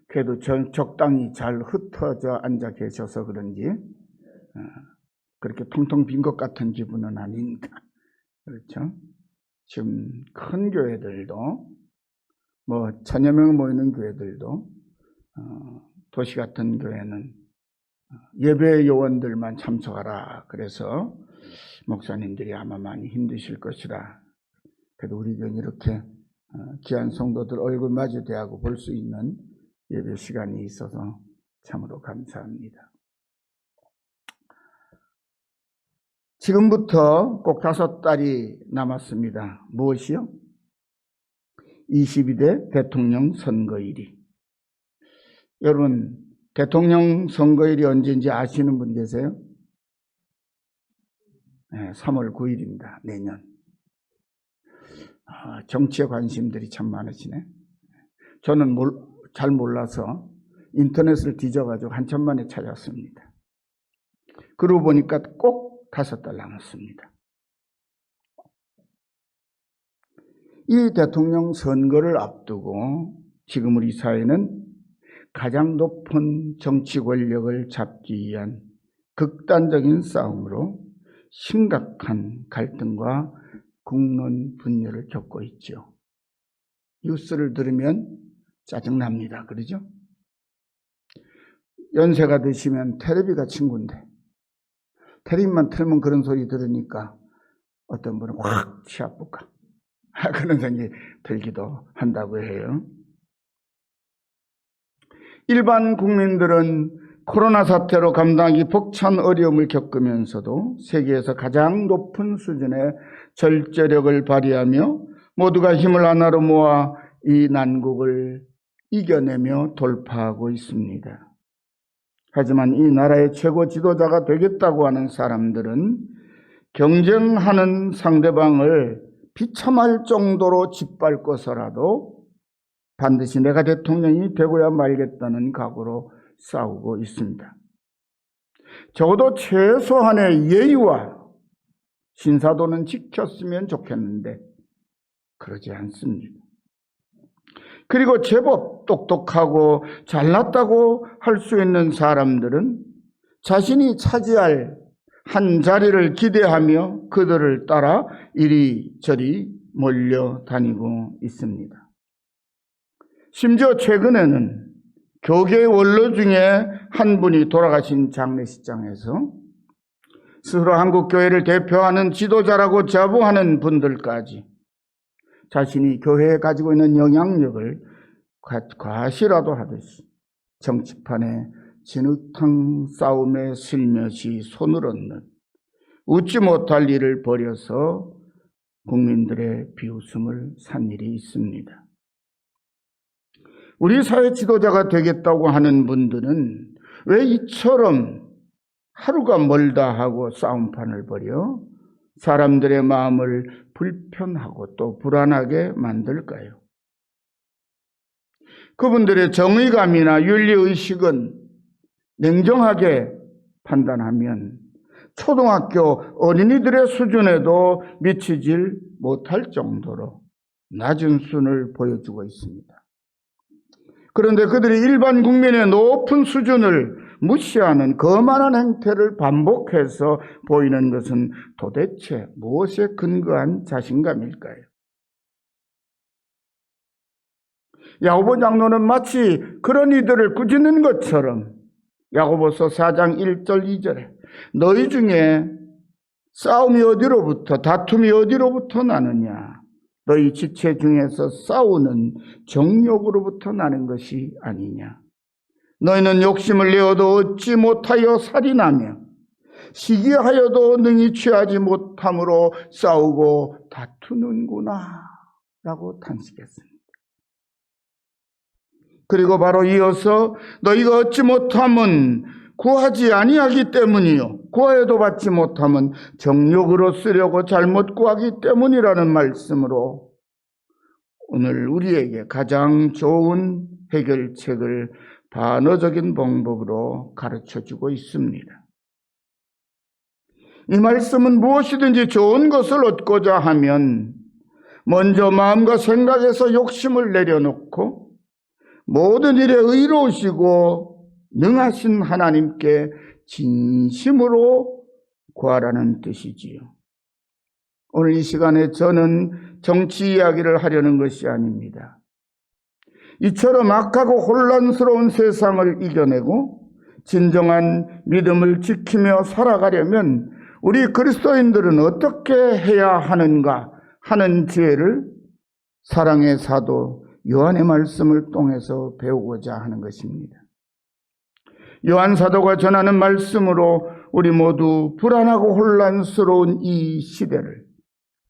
그래도 적당히 잘 흩어져 앉아 계셔서 그런지 그렇게 텅텅 빈 것 같은 기분은 아닙니다. 그렇죠? 지금 큰 교회들도 뭐 1000여 명 모이는 교회들도 도시 같은 교회는 예배 요원들만 참석하라 그래서 목사님들이 아마 많이 힘드실 것이라. 그래도 우리 교회는 이렇게 귀한 성도들 얼굴 마주 대하고 볼 수 있는 예배 시간이 있어서 참으로 감사합니다. 지금부터 꼭 5달이 남았습니다. 무엇이요? 22대 대통령 선거일이. 여러분, 대통령 선거일이 언제인지 아시는 분 계세요? 네, 3월 9일입니다. 내년. 정치에 관심들이 참 많으시네. 저는 잘 몰라서 인터넷을 뒤져가지고 한참 만에 찾았습니다. 그러고 보니까 꼭 5달 남았습니다. 이 대통령 선거를 앞두고 지금 우리 사회는 가장 높은 정치 권력을 잡기 위한 극단적인 싸움으로 심각한 갈등과 국론 분열을 겪고 있죠. 뉴스를 들으면 짜증납니다. 그러죠? 연세가 드시면 텔레비가 친구인데 텔레비만 틀면 그런 소리 들으니까 어떤 분은 확 치 아플까 그런 생각이 들기도 한다고 해요. 일반 국민들은 코로나 사태로 감당하기 벅찬 어려움을 겪으면서도 세계에서 가장 높은 수준의 절제력을 발휘하며 모두가 힘을 하나로 모아 이 난국을 이겨내며 돌파하고 있습니다. 하지만 이 나라의 최고 지도자가 되겠다고 하는 사람들은 경쟁하는 상대방을 비참할 정도로 짓밟고서라도 반드시 내가 대통령이 되고야 말겠다는 각오로 싸우고 있습니다. 적어도 최소한의 예의와 신사도는 지켰으면 좋겠는데 그러지 않습니다. 그리고 제법 똑똑하고 잘났다고 할 수 있는 사람들은 자신이 차지할 한 자리를 기대하며 그들을 따라 이리저리 몰려다니고 있습니다. 심지어 최근에는 교계 원로 중에 한 분이 돌아가신 장례식장에서 스스로 한국교회를 대표하는 지도자라고 자부하는 분들까지 자신이 교회에 가지고 있는 영향력을 과시라도 하듯이 정치판에 진흙탕 싸움에 슬며시 손을 얹는 웃지 못할 일을 벌여서 국민들의 비웃음을 산 일이 있습니다. 우리 사회 지도자가 되겠다고 하는 분들은 왜 이처럼 하루가 멀다 하고 싸움판을 벌여 사람들의 마음을 불편하고 또 불안하게 만들까요? 그분들의 정의감이나 윤리의식은 냉정하게 판단하면 초등학교 어린이들의 수준에도 미치질 못할 정도로 낮은 수준을 보여주고 있습니다. 그런데 그들이 일반 국민의 높은 수준을 무시하는 거만한 행태를 반복해서 보이는 것은 도대체 무엇에 근거한 자신감일까요? 야고보 장로는 마치 그런 이들을 꾸짖는 것처럼 야고보서 4장 1절 2절에 너희 중에 싸움이 어디로부터 다툼이 어디로부터 나느냐 너희 지체 중에서 싸우는 정욕으로부터 나는 것이 아니냐 너희는 욕심을 내어도 얻지 못하여 살인하며 시기하여도 능히 취하지 못함으로 싸우고 다투는구나 라고 탄식했습니다. 그리고 바로 이어서 너희가 얻지 못함은 구하지 아니하기 때문이요 구하여도 받지 못함은 정욕으로 쓰려고 잘못 구하기 때문이라는 말씀으로 오늘 우리에게 가장 좋은 해결책을 반어적인 방법으로 가르쳐주고 있습니다. 이 말씀은 무엇이든지 좋은 것을 얻고자 하면 먼저 마음과 생각에서 욕심을 내려놓고 모든 일에 의로우시고 능하신 하나님께 진심으로 구하라는 뜻이지요. 오늘 이 시간에 저는 정치 이야기를 하려는 것이 아닙니다. 이처럼 악하고 혼란스러운 세상을 이겨내고 진정한 믿음을 지키며 살아가려면 우리 그리스도인들은 어떻게 해야 하는가 하는 지혜를 사랑의 사도 요한의 말씀을 통해서 배우고자 하는 것입니다. 요한 사도가 전하는 말씀으로 우리 모두 불안하고 혼란스러운 이 시대를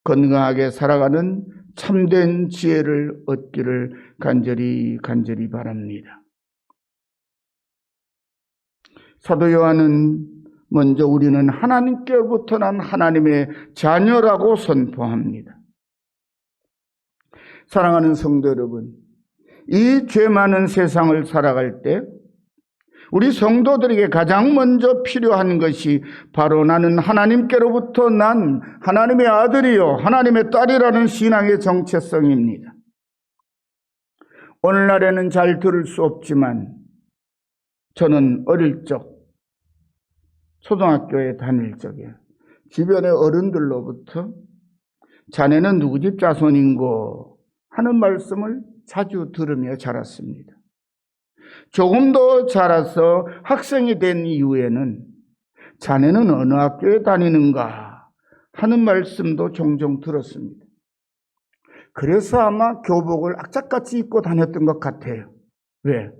건강하게 살아가는 참된 지혜를 얻기를 간절히 바랍니다. 사도 요한은 먼저 우리는 하나님께로부터 난 하나님의 자녀라고 선포합니다. 사랑하는 성도 여러분, 이 죄 많은 세상을 살아갈 때 우리 성도들에게 가장 먼저 필요한 것이 바로 나는 하나님께로부터 난 하나님의 아들이요 하나님의 딸이라는 신앙의 정체성입니다. 오늘날에는 잘 들을 수 없지만 저는 어릴 적 초등학교에 다닐 적에 주변의 어른들로부터 자네는 누구 집 자손인고 하는 말씀을 자주 들으며 자랐습니다. 조금 더 자라서 학생이 된 이후에는 자네는 어느 학교에 다니는가 하는 말씀도 종종 들었습니다. 그래서 아마 교복을 악착같이 입고 다녔던 것 같아요. 왜?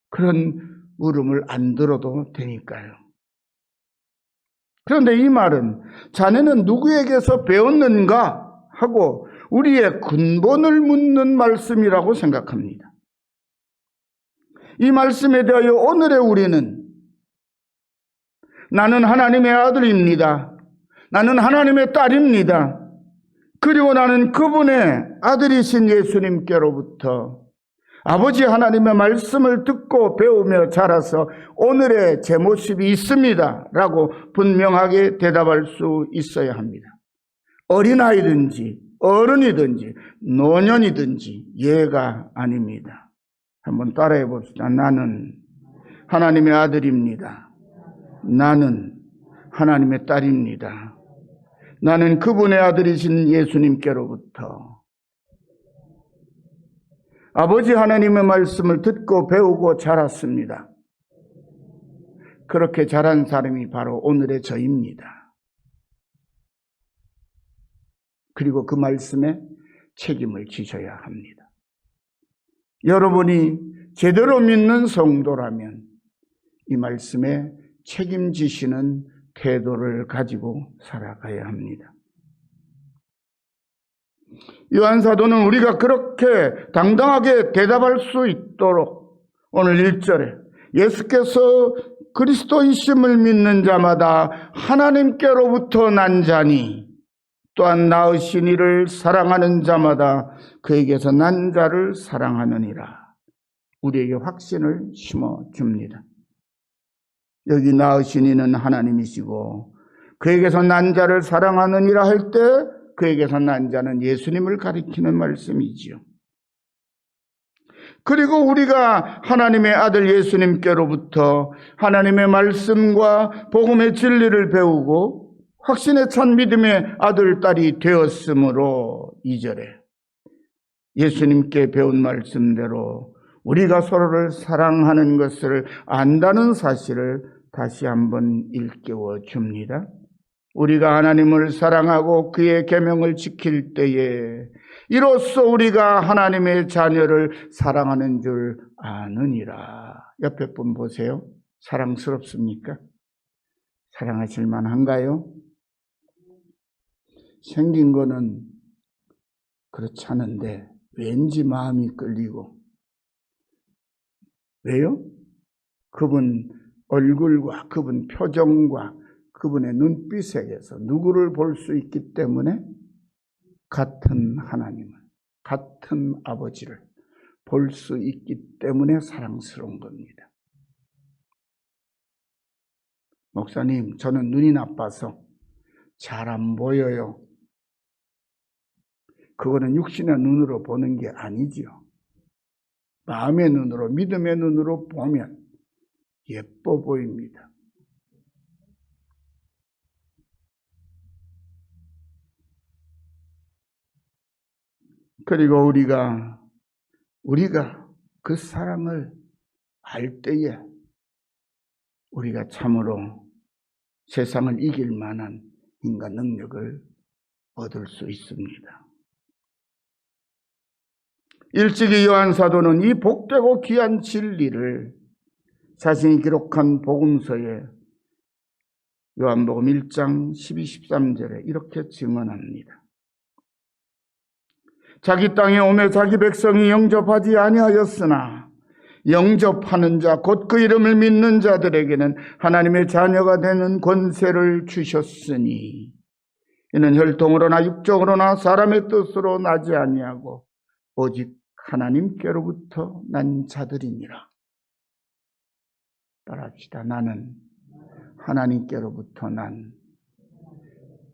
그런 물음을 안 들어도 되니까요. 그런데 이 말은 자네는 누구에게서 배웠는가 하고 우리의 근본을 묻는 말씀이라고 생각합니다. 이 말씀에 대하여 오늘의 우리는 나는 하나님의 아들입니다. 나는 하나님의 딸입니다. 그리고 나는 그분의 아들이신 예수님께로부터 아버지 하나님의 말씀을 듣고 배우며 자라서 오늘의 제 모습이 있습니다 라고 분명하게 대답할 수 있어야 합니다. 어린아이든지 어른이든지 노년이든지 예가 아닙니다. 한번 따라해 봅시다. 나는 하나님의 아들입니다. 나는 하나님의 딸입니다. 나는 그분의 아들이신 예수님께로부터 아버지 하나님의 말씀을 듣고 배우고 자랐습니다. 그렇게 자란 사람이 바로 오늘의 저입니다. 그리고 그 말씀에 책임을 지셔야 합니다. 여러분이 제대로 믿는 성도라면 이 말씀에 책임지시는 태도를 가지고 살아가야 합니다. 요한 사도는 우리가 그렇게 당당하게 대답할 수 있도록 오늘 1절에 예수께서 그리스도이심을 믿는 자마다 하나님께로부터 난 자니 또한 낳으신 이를 사랑하는 자마다 그에게서 난 자를 사랑하느니라. 우리에게 확신을 심어줍니다. 여기 낳으신 이는 하나님이시고 그에게서 난 자를 사랑하느니라 할 때 그에게서 난 자는 예수님을 가리키는 말씀이지요. 그리고 우리가 하나님의 아들 예수님께로부터 하나님의 말씀과 복음의 진리를 배우고 확신에 찬 믿음의 아들, 딸이 되었으므로 2절에 예수님께 배운 말씀대로 우리가 서로를 사랑하는 것을 안다는 사실을 다시 한번 일깨워 줍니다. 우리가 하나님을 사랑하고 그의 계명을 지킬 때에 이로써 우리가 하나님의 자녀를 사랑하는 줄 아느니라. 옆에 분 보세요. 사랑스럽습니까? 사랑하실 만한가요? 생긴 거는 그렇지 않은데 왠지 마음이 끌리고. 왜요? 그분 얼굴과 그분 표정과 그분의 눈빛에게서 누구를 볼 수 있기 때문에 같은 하나님을, 같은 아버지를 볼 수 있기 때문에 사랑스러운 겁니다. 목사님, 저는 눈이 나빠서 잘 안 보여요. 그거는 육신의 눈으로 보는 게 아니지요. 마음의 눈으로, 믿음의 눈으로 보면 예뻐 보입니다. 그리고 우리가 그 사랑을 알 때에 우리가 참으로 세상을 이길 만한 인간 능력을 얻을 수 있습니다. 일찍이 요한 사도는 이 복되고 귀한 진리를 자신이 기록한 복음서에 요한복음 1장 12, 13절에 이렇게 증언합니다. 자기 땅에 오매 자기 백성이 영접하지 아니하였으나 영접하는 자 곧 그 이름을 믿는 자들에게는 하나님의 자녀가 되는 권세를 주셨으니 이는 혈통으로나 육적으로나 사람의 뜻으로 나지 아니하고 오직 하나님께로부터 난 자들이니라. 따라합시다. 나는 하나님께로부터 난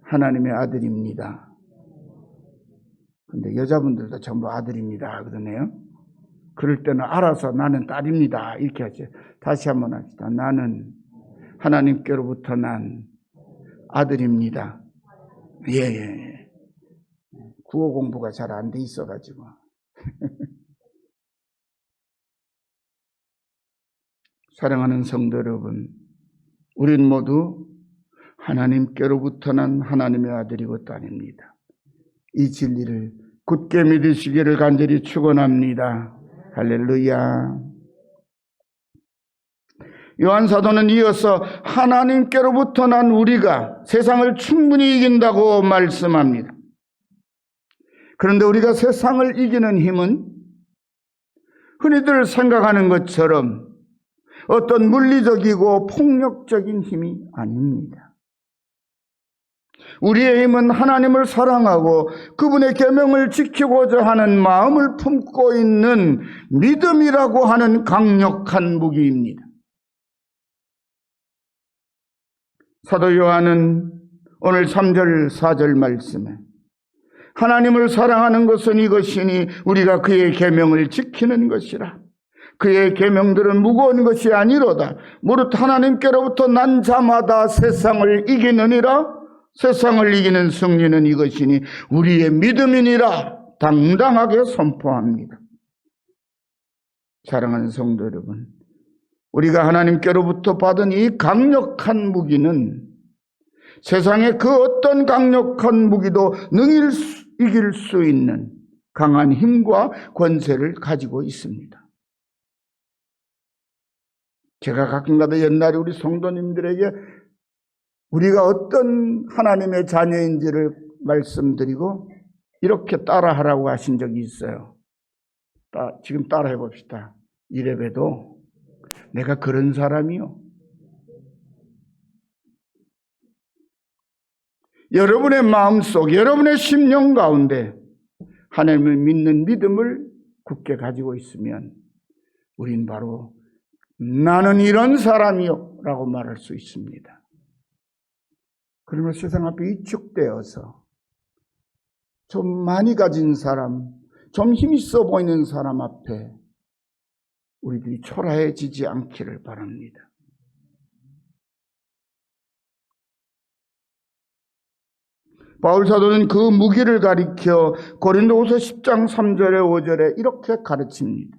하나님의 아들입니다. 근데 여자분들도 전부 아들입니다 그러네요. 그럴 때는 알아서 나는 딸입니다 이렇게 하죠. 다시 한번 합시다. 나는 하나님께로부터 난 아들입니다. 예. 구어 공부가 잘 안 돼 있어가지고. 사랑하는 성도 여러분, 우린 모두 하나님께로부터 난 하나님의 아들이고 딸입니다. 이 진리를 굳게 믿으시기를 간절히 축원합니다. 할렐루야. 요한 사도는 이어서 하나님께로부터 난 우리가 세상을 충분히 이긴다고 말씀합니다. 그런데 우리가 세상을 이기는 힘은 흔히들 생각하는 것처럼 어떤 물리적이고 폭력적인 힘이 아닙니다. 우리의 힘은 하나님을 사랑하고 그분의 계명을 지키고자 하는 마음을 품고 있는 믿음이라고 하는 강력한 무기입니다. 사도 요한은 오늘 3절 4절 말씀에 하나님을 사랑하는 것은 이것이니 우리가 그의 계명을 지키는 것이라. 그의 계명들은 무거운 것이 아니로다. 무릇 하나님께로부터 난 자마다 세상을 이기느니라. 세상을 이기는 승리는 이것이니 우리의 믿음이니라 당당하게 선포합니다. 사랑하는 성도 여러분, 우리가 하나님께로부터 받은 이 강력한 무기는 세상의 그 어떤 강력한 무기도 능히 이길 수 있는 강한 힘과 권세를 가지고 있습니다. 제가 가끔가다 옛날에 우리 성도님들에게 우리가 어떤 하나님의 자녀인지를 말씀드리고 이렇게 따라하라고 하신 적이 있어요. 지금 따라해 봅시다. 이래봬도 내가 그런 사람이요. 여러분의 마음속, 여러분의 심령 가운데 하나님을 믿는 믿음을 굳게 가지고 있으면 우린 바로 나는 이런 사람이요 라고 말할 수 있습니다. 그러면 세상 앞에 위축되어서 좀 많이 가진 사람, 좀 힘있어 보이는 사람 앞에 우리들이 초라해지지 않기를 바랍니다. 바울 사도는 그 무기를 가리켜 고린도후서 10장 3절에 5절에 이렇게 가르칩니다.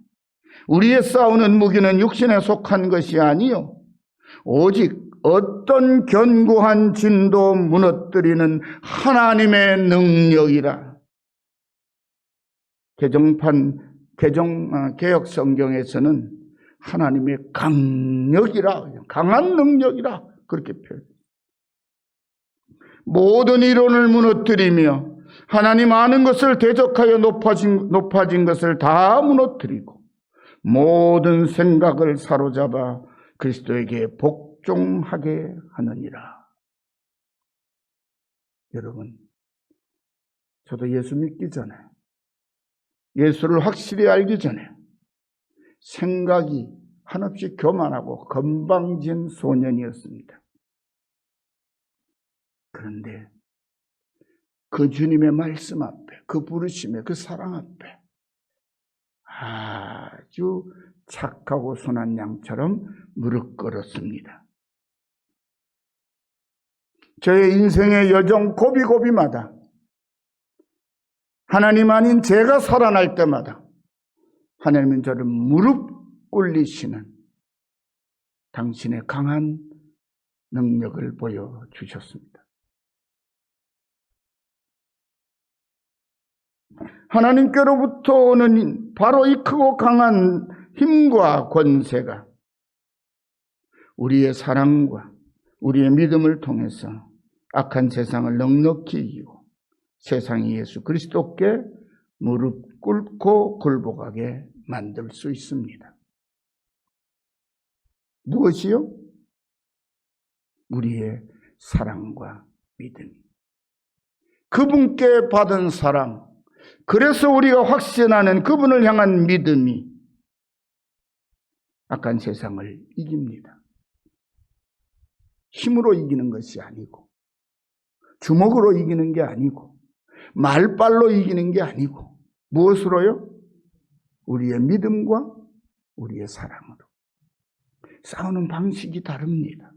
우리의 싸우는 무기는 육신에 속한 것이 아니요 오직 어떤 견고한 진도 무너뜨리는 하나님의 능력이라. 개역 성경에서는 하나님의 강력이라, 강한 능력이라 그렇게 표현해요. 모든 이론을 무너뜨리며 하나님 아는 것을 대적하여 높아진 것을 다 무너뜨리고 모든 생각을 사로잡아 그리스도에게 복종하게 하느니라. 여러분, 저도 예수 믿기 전에, 예수를 확실히 알기 전에 생각이 한없이 교만하고 건방진 소년이었습니다. 그런데 그 주님의 말씀 앞에, 그 부르심에, 그 사랑 앞에 아주 착하고 순한 양처럼 무릎 꿇었습니다. 저의 인생의 여정 고비고비마다 하나님 아닌 제가 살아날 때마다 하나님은 저를 무릎 꿇리시는 당신의 강한 능력을 보여주셨습니다. 하나님께로부터 오는 바로 이 크고 강한 힘과 권세가 우리의 사랑과 우리의 믿음을 통해서 악한 세상을 넉넉히 이기고 세상이 예수 그리스도께 무릎 꿇고 굴복하게 만들 수 있습니다. 무엇이요? 우리의 사랑과 믿음이. 그분께 받은 사랑, 그래서 우리가 확신하는 그분을 향한 믿음이 악한 세상을 이깁니다. 힘으로 이기는 것이 아니고, 주먹으로 이기는 게 아니고, 말발로 이기는 게 아니고, 무엇으로요? 우리의 믿음과 우리의 사랑으로. 싸우는 방식이 다릅니다.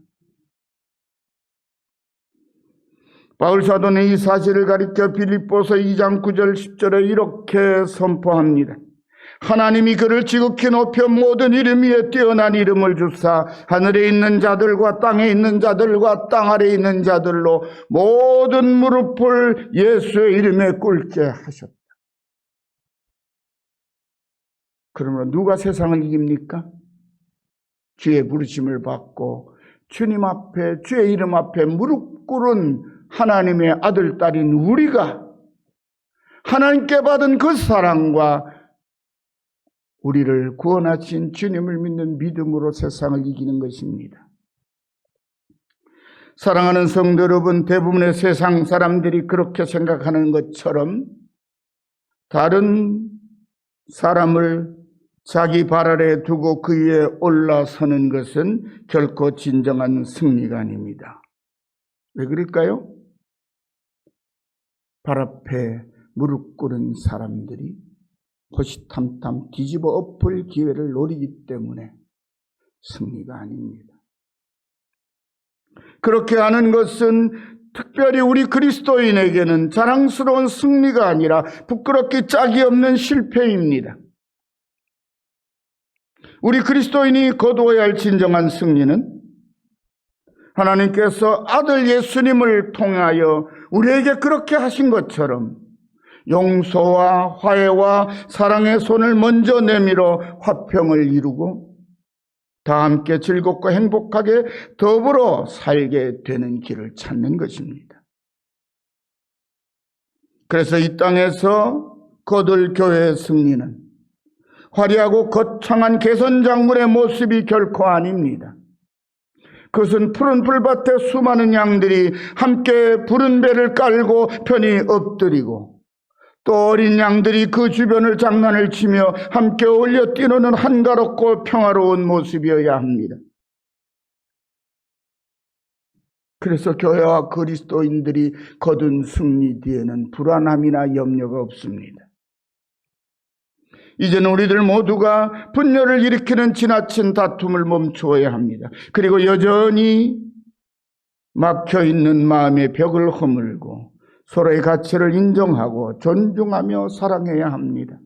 바울 사도는 이 사실을 가리켜 빌립보서 2장 9절 10절에 이렇게 선포합니다. 하나님이 그를 지극히 높여 모든 이름 위에 뛰어난 이름을 주사 하늘에 있는 자들과 땅에 있는 자들과 땅 아래에 있는 자들로 모든 무릎을 예수의 이름에 꿇게 하셨다. 그러면 누가 세상을 이깁니까? 주의 부르심을 받고 주님 앞에 주의 이름 앞에 무릎 꿇은 하나님의 아들 딸인 우리가 하나님께 받은 그 사랑과 우리를 구원하신 주님을 믿는 믿음으로 세상을 이기는 것입니다. 사랑하는 성도 여러분, 대부분의 세상 사람들이 그렇게 생각하는 것처럼 다른 사람을 자기 발 아래에 두고 그 위에 올라서는 것은 결코 진정한 승리가 아닙니다. 왜 그럴까요? 발 앞에 무릎 꿇은 사람들이 호시탐탐 뒤집어 엎을 기회를 노리기 때문에 승리가 아닙니다. 그렇게 하는 것은 특별히 우리 그리스도인에게는 자랑스러운 승리가 아니라 부끄럽기 짝이 없는 실패입니다. 우리 그리스도인이 거두어야 할 진정한 승리는 하나님께서 아들 예수님을 통하여 우리에게 그렇게 하신 것처럼 용서와 화해와 사랑의 손을 먼저 내밀어 화평을 이루고 다 함께 즐겁고 행복하게 더불어 살게 되는 길을 찾는 것입니다. 그래서 이 땅에서 거둘 교회의 승리는 화려하고 거창한 개선작물의 모습이 결코 아닙니다. 그것은 푸른 풀밭에 수많은 양들이 함께 푸른 배를 깔고 편히 엎드리고 또 어린 양들이 그 주변을 장난을 치며 함께 어울려 뛰노는 한가롭고 평화로운 모습이어야 합니다. 그래서 교회와 그리스도인들이 거둔 승리 뒤에는 불안함이나 염려가 없습니다. 이제는 우리들 모두가 분열을 일으키는 지나친 다툼을 멈추어야 합니다. 그리고 여전히 막혀있는 마음의 벽을 허물고 서로의 가치를 인정하고 존중하며 사랑해야 합니다.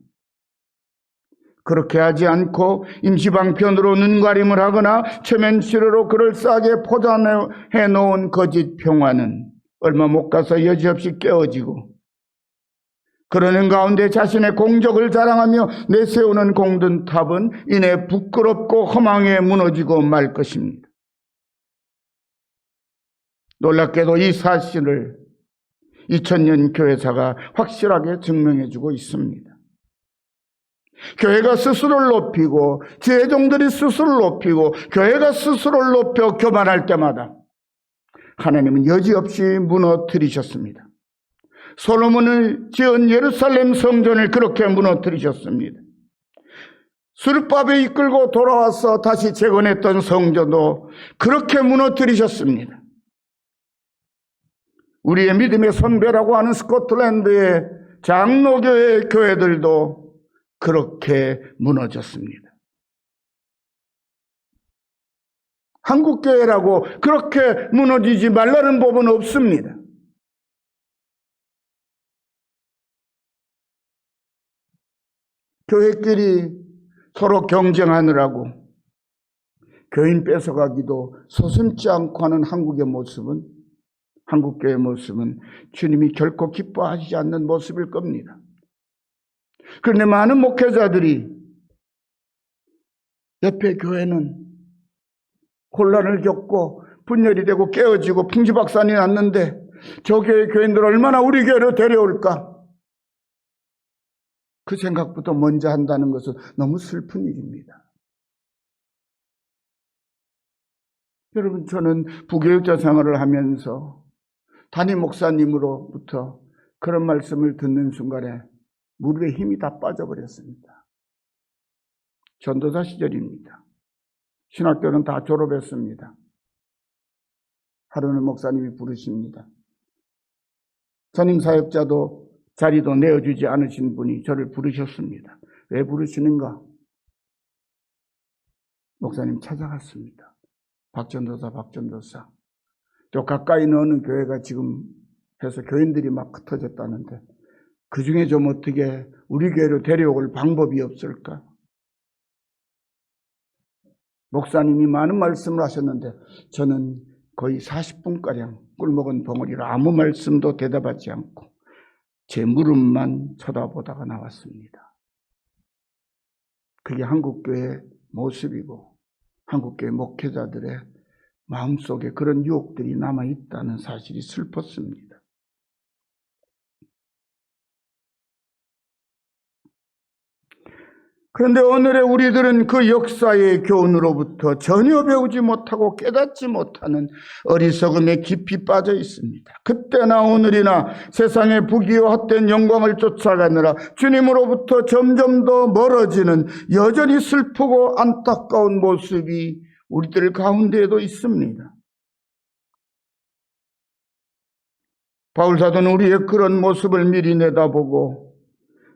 그렇게 하지 않고 임시방편으로 눈가림을 하거나 최면치료로 그럴싸하게 포장해 놓은 거짓 평화는 얼마 못 가서 여지없이 깨어지고 그러는 가운데 자신의 공적을 자랑하며 내세우는 공든 탑은 이내 부끄럽고 허망에 무너지고 말 것입니다. 놀랍게도 이 사실을 2000년 교회사가 확실하게 증명해주고 있습니다. 교회가 스스로를 높이고 지혜종들이 스스로를 높이고 교회가 스스로를 높여 교만할 때마다 하나님은 여지없이 무너뜨리셨습니다. 솔로몬을 지은 예루살렘 성전을 그렇게 무너뜨리셨습니다. 수르바벨 이끌고 돌아와서 다시 재건했던 성전도 그렇게 무너뜨리셨습니다. 우리의 믿음의 선배라고 하는 스코틀랜드의 장로교회 교회들도 그렇게 무너졌습니다. 한국교회라고 그렇게 무너지지 말라는 법은 없습니다. 교회끼리 서로 경쟁하느라고 교인 뺏어가기도 서슴지 않고 하는 한국교회의 모습은 주님이 결코 기뻐하시지 않는 모습일 겁니다. 그런데 많은 목회자들이 옆에 교회는 혼란을 겪고 분열이 되고 깨어지고 풍지박산이 났는데 저 교회 교인들 얼마나 우리 교회로 데려올까? 그 생각부터 먼저 한다는 것은 너무 슬픈 일입니다. 여러분, 저는 부교육자 생활을 하면서 담임 목사님으로부터 그런 말씀을 듣는 순간에 무릎에 힘이 다 빠져버렸습니다. 전도사 시절입니다. 신학교는 다 졸업했습니다. 하루는 목사님이 부르십니다. 전임 사역자도 자리도 내어주지 않으신 분이 저를 부르셨습니다. 왜 부르시는가? 목사님 찾아갔습니다. 박전도사. 또 가까이 어느 교회가 지금 해서 교인들이 막 흩어졌다는데 그 중에 좀 어떻게 우리 교회로 데려올 방법이 없을까? 목사님이 많은 말씀을 하셨는데 저는 거의 40분가량 꿀먹은 덩어리로 아무 말씀도 대답하지 않고 제 무릎만 쳐다보다가 나왔습니다. 그게 한국교회의 모습이고 한국교회 목회자들의 마음속에 그런 유혹들이 남아있다는 사실이 슬펐습니다. 그런데 오늘의 우리들은 그 역사의 교훈으로부터 전혀 배우지 못하고 깨닫지 못하는 어리석음에 깊이 빠져 있습니다. 그때나 오늘이나 세상의 부귀와 헛된 영광을 쫓아가느라 주님으로부터 점점 더 멀어지는 여전히 슬프고 안타까운 모습이 우리들 가운데에도 있습니다. 바울사도는 우리의 그런 모습을 미리 내다보고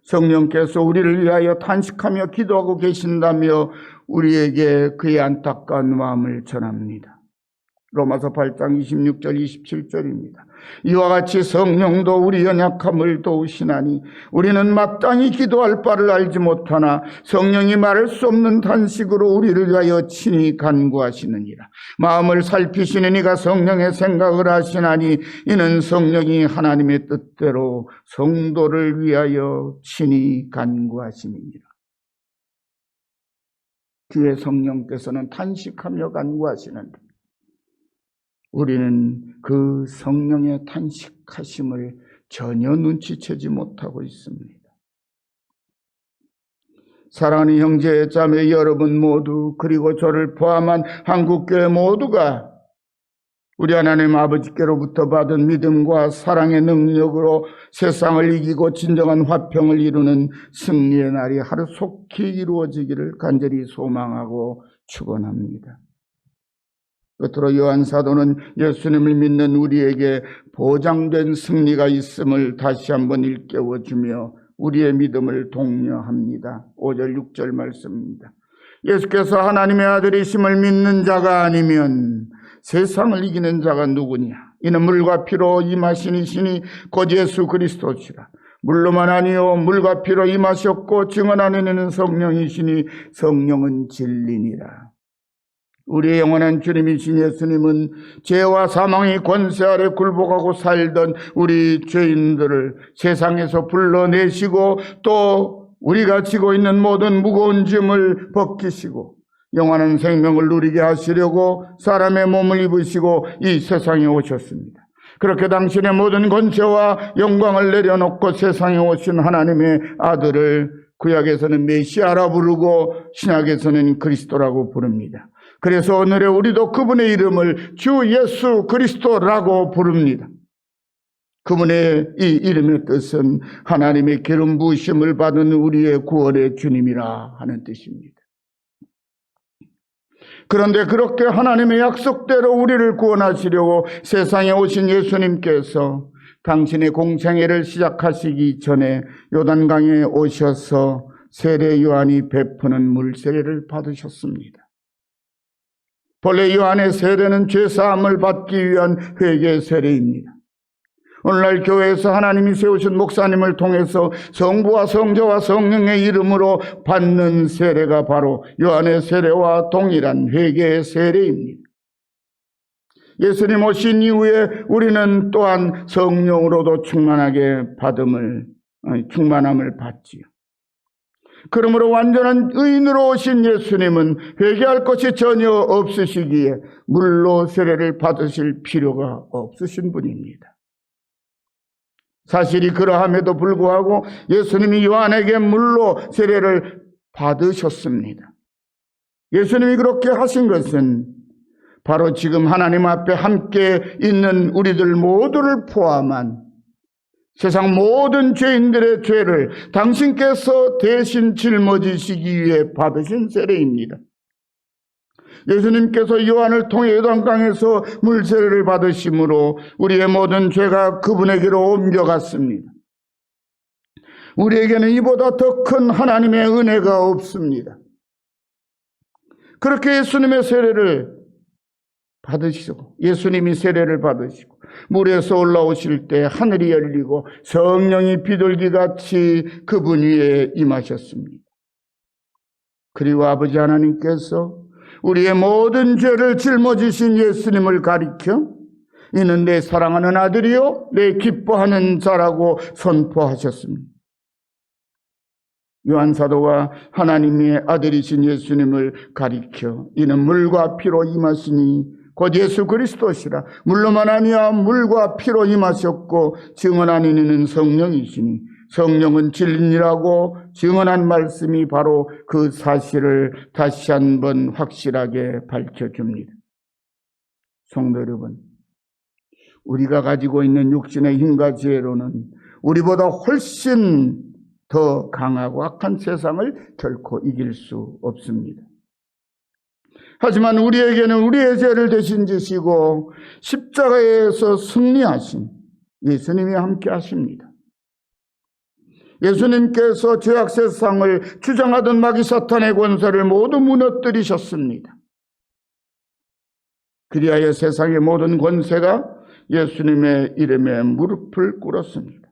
성령께서 우리를 위하여 탄식하며 기도하고 계신다며 우리에게 그의 안타까운 마음을 전합니다. 로마서 8장 26절 27절입니다. 이와 같이 성령도 우리 연약함을 도우시나니 우리는 마땅히 기도할 바를 알지 못하나 성령이 말할 수 없는 탄식으로 우리를 위하여 친히 간구하시느니라. 마음을 살피시는 이가 성령의 생각을 하시나니 이는 성령이 하나님의 뜻대로 성도를 위하여 친히 간구하심이니라. 주의 성령께서는 탄식하며 간구하시는데 우리는 그 성령의 탄식하심을 전혀 눈치채지 못하고 있습니다. 사랑하는 형제 자매 여러분 모두, 그리고 저를 포함한 한국교회 모두가 우리 하나님 아버지께로부터 받은 믿음과 사랑의 능력으로 세상을 이기고 진정한 화평을 이루는 승리의 날이 하루속히 이루어지기를 간절히 소망하고 축원합니다. 끝으로 요한 사도는 예수님을 믿는 우리에게 보장된 승리가 있음을 다시 한번 일깨워주며 우리의 믿음을 독려합니다. 5절 6절 말씀입니다. 예수께서 하나님의 아들이심을 믿는 자가 아니면 세상을 이기는 자가 누구냐? 이는 물과 피로 임하신 이시니 곧 예수 그리스도시라. 물로만 아니요 물과 피로 임하셨고 증언하는 이는 성령이시니 성령은 진리니라. 우리의 영원한 주님이신 예수님은 죄와 사망의 권세 아래 굴복하고 살던 우리 죄인들을 세상에서 불러내시고 또 우리가 지고 있는 모든 무거운 짐을 벗기시고 영원한 생명을 누리게 하시려고 사람의 몸을 입으시고 이 세상에 오셨습니다. 그렇게 당신의 모든 권세와 영광을 내려놓고 세상에 오신 하나님의 아들을 구약에서는 메시아라 부르고 신약에서는 그리스도라고 부릅니다. 그래서 오늘의 우리도 그분의 이름을 주 예수 그리스도라고 부릅니다. 그분의 이 이름의 뜻은 하나님의 기름 부으심을 받은 우리의 구원의 주님이라 하는 뜻입니다. 그런데 그렇게 하나님의 약속대로 우리를 구원하시려고 세상에 오신 예수님께서 당신의 공생애를 시작하시기 전에 요단강에 오셔서 세례 요한이 베푸는 물세례를 받으셨습니다. 본래 요한의 세례는 죄사함을 받기 위한 회개 세례입니다. 오늘날 교회에서 하나님이 세우신 목사님을 통해서 성부와 성자와 성령의 이름으로 받는 세례가 바로 요한의 세례와 동일한 회개의 세례입니다. 예수님 오신 이후에 우리는 또한 성령으로도 충만함을 받지요. 그러므로 완전한 의인으로 오신 예수님은 회개할 것이 전혀 없으시기에 물로 세례를 받으실 필요가 없으신 분입니다. 사실이 그러함에도 불구하고 예수님이 요한에게 물로 세례를 받으셨습니다. 예수님이 그렇게 하신 것은 바로 지금 하나님 앞에 함께 있는 우리들 모두를 포함한 세상 모든 죄인들의 죄를 당신께서 대신 짊어지시기 위해 받으신 세례입니다. 예수님께서 요한을 통해 요단강에서 물세례를 받으심으로 우리의 모든 죄가 그분에게로 옮겨갔습니다. 우리에게는 이보다 더 큰 하나님의 은혜가 없습니다. 그렇게 예수님의 세례를 받으시고 예수님이 세례를 받으시고 물에서 올라오실 때 하늘이 열리고 성령이 비둘기같이 그분 위에 임하셨습니다. 그리고 아버지 하나님께서 우리의 모든 죄를 짊어지신 예수님을 가리켜 이는 내 사랑하는 아들이요 내 기뻐하는 자라고 선포하셨습니다. 요한사도가 하나님의 아들이신 예수님을 가리켜 이는 물과 피로 임하시니 곧 예수 그리스도시라. 물로만 아니야 물과 피로 임하셨고 증언하는 이는 성령이시니 성령은 진리라고 증언한 말씀이 바로 그 사실을 다시 한번 확실하게 밝혀줍니다. 성도 여러분, 우리가 가지고 있는 육신의 힘과 지혜로는 우리보다 훨씬 더 강하고 악한 세상을 결코 이길 수 없습니다. 하지만 우리에게는 우리의 죄를 대신 지시고 십자가에서 승리하신 예수님이 함께 하십니다. 예수님께서 죄악 세상을 주장하던 마귀 사탄의 권세를 모두 무너뜨리셨습니다. 그리하여 세상의 모든 권세가 예수님의 이름에 무릎을 꿇었습니다.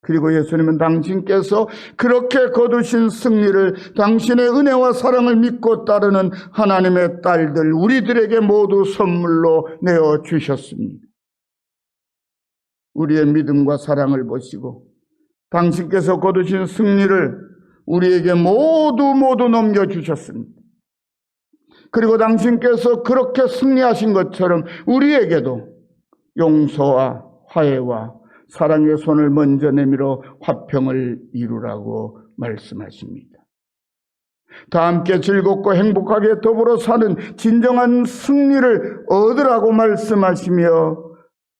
그리고 예수님은 당신께서 그렇게 거두신 승리를 당신의 은혜와 사랑을 믿고 따르는 하나님의 딸들 우리들에게 모두 선물로 내어주셨습니다. 우리의 믿음과 사랑을 보시고 당신께서 거두신 승리를 우리에게 모두 넘겨주셨습니다. 그리고 당신께서 그렇게 승리하신 것처럼 우리에게도 용서와 화해와 사랑의 손을 먼저 내밀어 화평을 이루라고 말씀하십니다. 다 함께 즐겁고 행복하게 더불어 사는 진정한 승리를 얻으라고 말씀하시며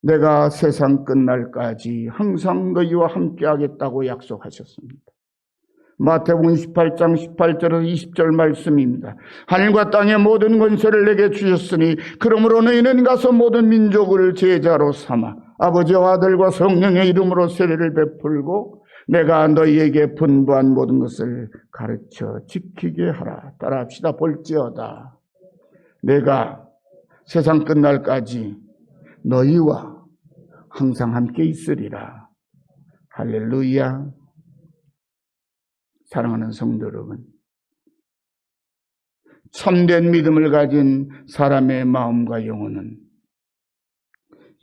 내가 세상 끝날까지 항상 너희와 함께 하겠다고 약속하셨습니다. 마태복음 18장 18절에서 20절 말씀입니다. 하늘과 땅의 모든 권세를 내게 주셨으니 그러므로 너희는 가서 모든 민족을 제자로 삼아 아버지와 아들과 성령의 이름으로 세례를 베풀고 내가 너희에게 분부한 모든 것을 가르쳐 지키게 하라. 따라합시다. 볼지어다 내가 세상 끝날까지 너희와 항상 함께 있으리라. 할렐루야. 사랑하는 성도 여러분, 참된 믿음을 가진 사람의 마음과 영혼은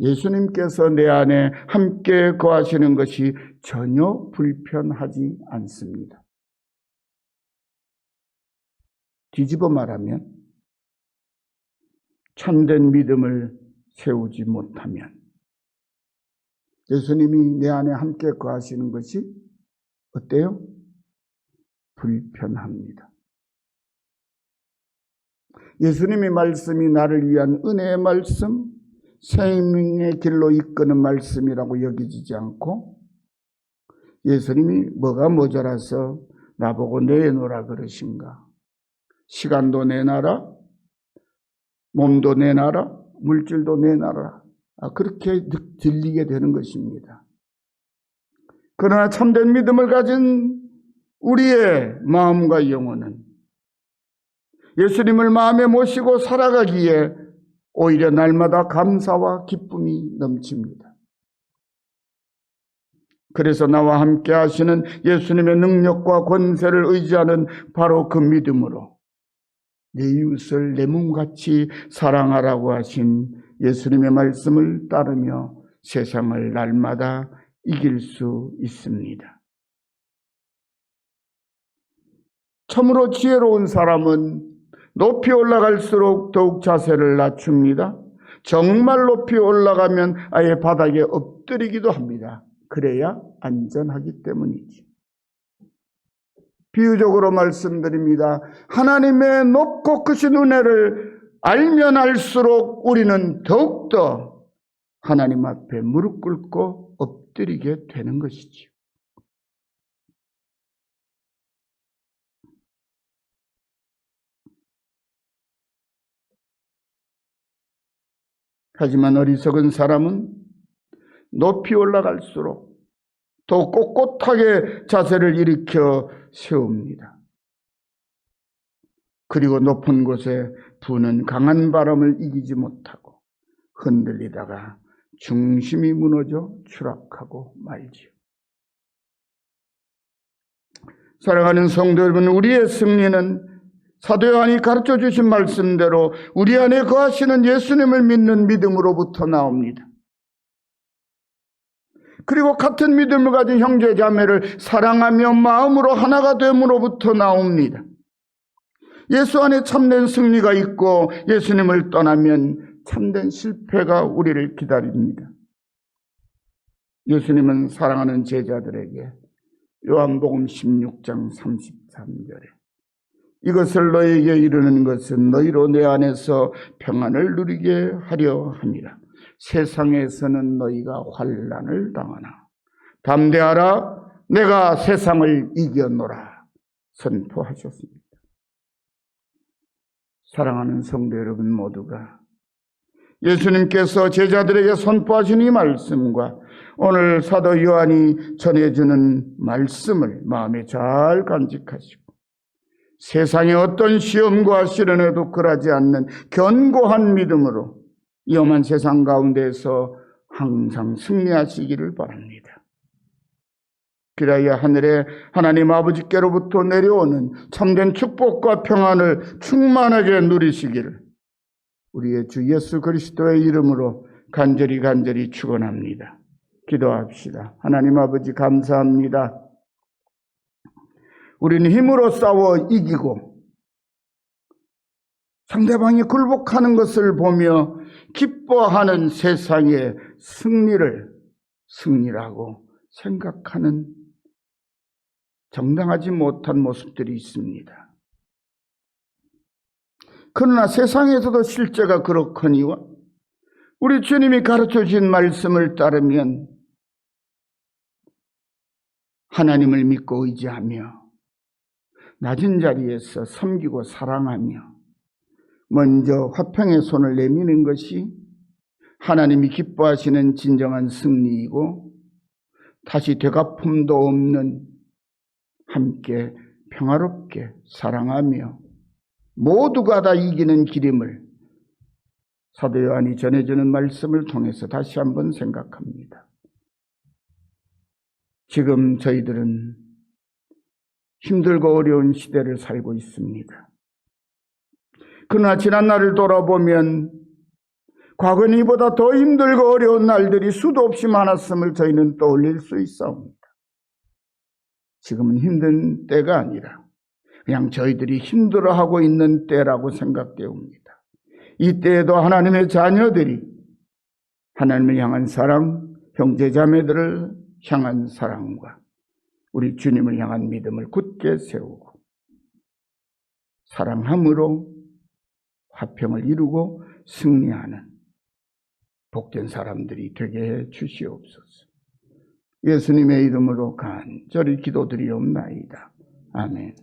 예수님께서 내 안에 함께 거하시는 것이 전혀 불편하지 않습니다. 뒤집어 말하면 참된 믿음을 세우지 못하면 예수님이 내 안에 함께 거하시는 것이 어때요? 불편합니다. 예수님의 말씀이 나를 위한 은혜의 말씀, 생명의 길로 이끄는 말씀이라고 여기지지 않고 예수님이 뭐가 모자라서 나보고 내놓으라 그러신가? 시간도 내놔라, 몸도 내놔라, 물질도 내놔라. 그렇게 들리게 되는 것입니다. 그러나 참된 믿음을 가진 우리의 마음과 영혼은 예수님을 마음에 모시고 살아가기에 오히려 날마다 감사와 기쁨이 넘칩니다. 그래서 나와 함께 하시는 예수님의 능력과 권세를 의지하는 바로 그 믿음으로 내 이웃을 내 몸같이 사랑하라고 하신 예수님의 말씀을 따르며 세상을 날마다 이길 수 있습니다. 참으로 지혜로운 사람은 높이 올라갈수록 더욱 자세를 낮춥니다. 정말 높이 올라가면 아예 바닥에 엎드리기도 합니다. 그래야 안전하기 때문이지. 비유적으로 말씀드립니다. 하나님의 높고 크신 은혜를 알면 알수록 우리는 더욱더 하나님 앞에 무릎 꿇고 엎드리게 되는 것이지요. 하지만 어리석은 사람은 높이 올라갈수록 더 꼿꼿하게 자세를 일으켜 세웁니다. 그리고 높은 곳에 부는 강한 바람을 이기지 못하고 흔들리다가 중심이 무너져 추락하고 말지요. 사랑하는 성도 여러분, 우리의 승리는 사도 요한이 가르쳐 주신 말씀대로 우리 안에 거하시는 예수님을 믿는 믿음으로부터 나옵니다. 그리고 같은 믿음을 가진 형제 자매를 사랑하며 마음으로 하나가 됨으로부터 나옵니다. 예수 안에 참된 승리가 있고 예수님을 떠나면 참된 실패가 우리를 기다립니다. 예수님은 사랑하는 제자들에게 요한복음 16장 33절에 이것을 너희에게 이르는 것은 너희로 내 안에서 평안을 누리게 하려 함이라. 세상에서는 너희가 환난을 당하나 담대하라, 내가 세상을 이겨노라 선포하셨습니다. 사랑하는 성도 여러분 모두가 예수님께서 제자들에게 선포하신 이 말씀과 오늘 사도 요한이 전해주는 말씀을 마음에 잘 간직하시고 세상의 어떤 시험과 시련에도 굴하지 않는 견고한 믿음으로 위험한 세상 가운데서 항상 승리하시기를 바랍니다. 그래야 하늘에 하나님 아버지께로부터 내려오는 참된 축복과 평안을 충만하게 누리시기를 우리의 주 예수 그리스도의 이름으로 간절히 축원합니다. 기도합시다. 하나님 아버지 감사합니다. 우리는 힘으로 싸워 이기고 상대방이 굴복하는 것을 보며 기뻐하는 세상의 승리라고 생각하는 정당하지 못한 모습들이 있습니다. 그러나 세상에서도 실제가 그렇거니와 우리 주님이 가르쳐 주신 말씀을 따르면 하나님을 믿고 의지하며 낮은 자리에서 섬기고 사랑하며 먼저 화평의 손을 내미는 것이 하나님이 기뻐하시는 진정한 승리이고 다시 되갚음도 없는 함께 평화롭게 사랑하며 모두가 다 이기는 길임을 사도 요한이 전해주는 말씀을 통해서 다시 한번 생각합니다. 지금 저희들은 힘들고 어려운 시대를 살고 있습니다. 그러나 지난 날을 돌아보면 과거는 이보다 더 힘들고 어려운 날들이 수도 없이 많았음을 저희는 떠올릴 수 있사옵니다. 지금은 힘든 때가 아니라 그냥 저희들이 힘들어하고 있는 때라고 생각되옵니다. 이 때에도 하나님의 자녀들이 하나님을 향한 사랑, 형제자매들을 향한 사랑과 우리 주님을 향한 믿음을 굳게 세우고 사랑함으로 화평을 이루고 승리하는 복된 사람들이 되게 해 주시옵소서. 예수님의 이름으로 간절히 기도드리옵나이다. 아멘.